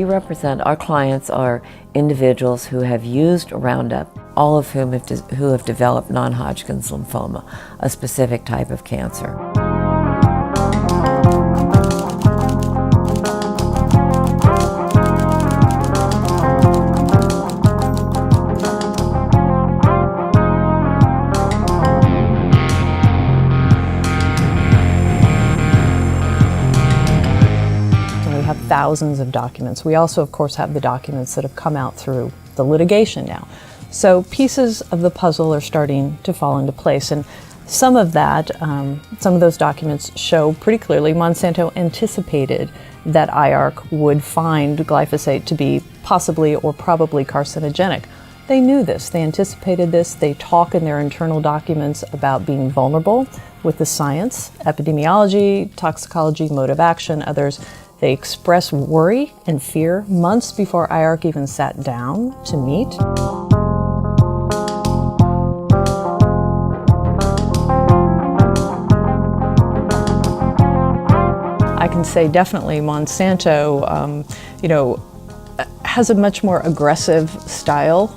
represent, our clients are individuals who have used Roundup, all of whom who have developed non-Hodgkin's lymphoma, a specific type of cancer. Thousands of documents. We also, of course, have the documents that have come out through the litigation now. So pieces of the puzzle are starting to fall into place, and some of those documents show pretty clearly Monsanto anticipated that IARC would find glyphosate to be possibly or probably carcinogenic. They knew this, they anticipated this, they talk in their internal documents about being vulnerable with the science, epidemiology, toxicology, mode of action, others. They express worry and fear months before IARC even sat down to meet. I can say definitely Monsanto, has a much more aggressive style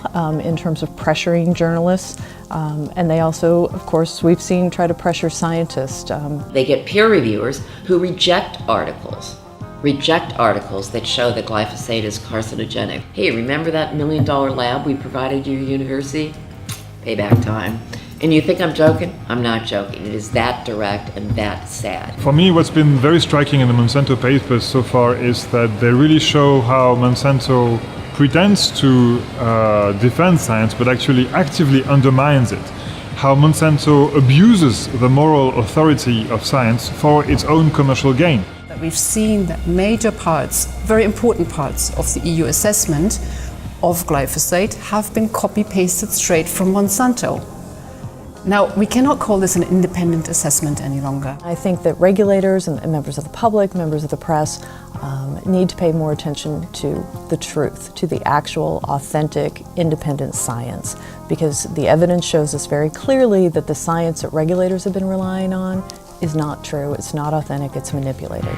in terms of pressuring journalists. And they also, of course, we've seen try to pressure scientists. They get peer reviewers who reject articles that show that glyphosate is carcinogenic. Hey, remember that $1 million lab we provided your university? Payback time. And you think I'm joking? I'm not joking. It is that direct and that sad. For me, what's been very striking in the Monsanto papers so far is that they really show how Monsanto pretends to defend science, but actually actively undermines it. How Monsanto abuses the moral authority of science for its own commercial gain. We've seen that major parts, very important parts of the EU assessment of glyphosate have been copy-pasted straight from Monsanto. Now, we cannot call this an independent assessment any longer. I think that regulators and members of the public, members of the press, need to pay more attention to the truth, to the actual, authentic, independent science, because the evidence shows us very clearly that the science that regulators have been relying on is not true, it's not authentic, it's manipulated.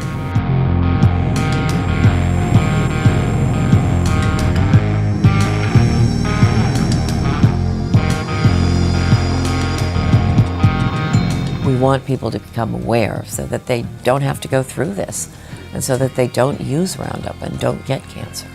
We want people to become aware so that they don't have to go through this, and so that they don't use Roundup and don't get cancer.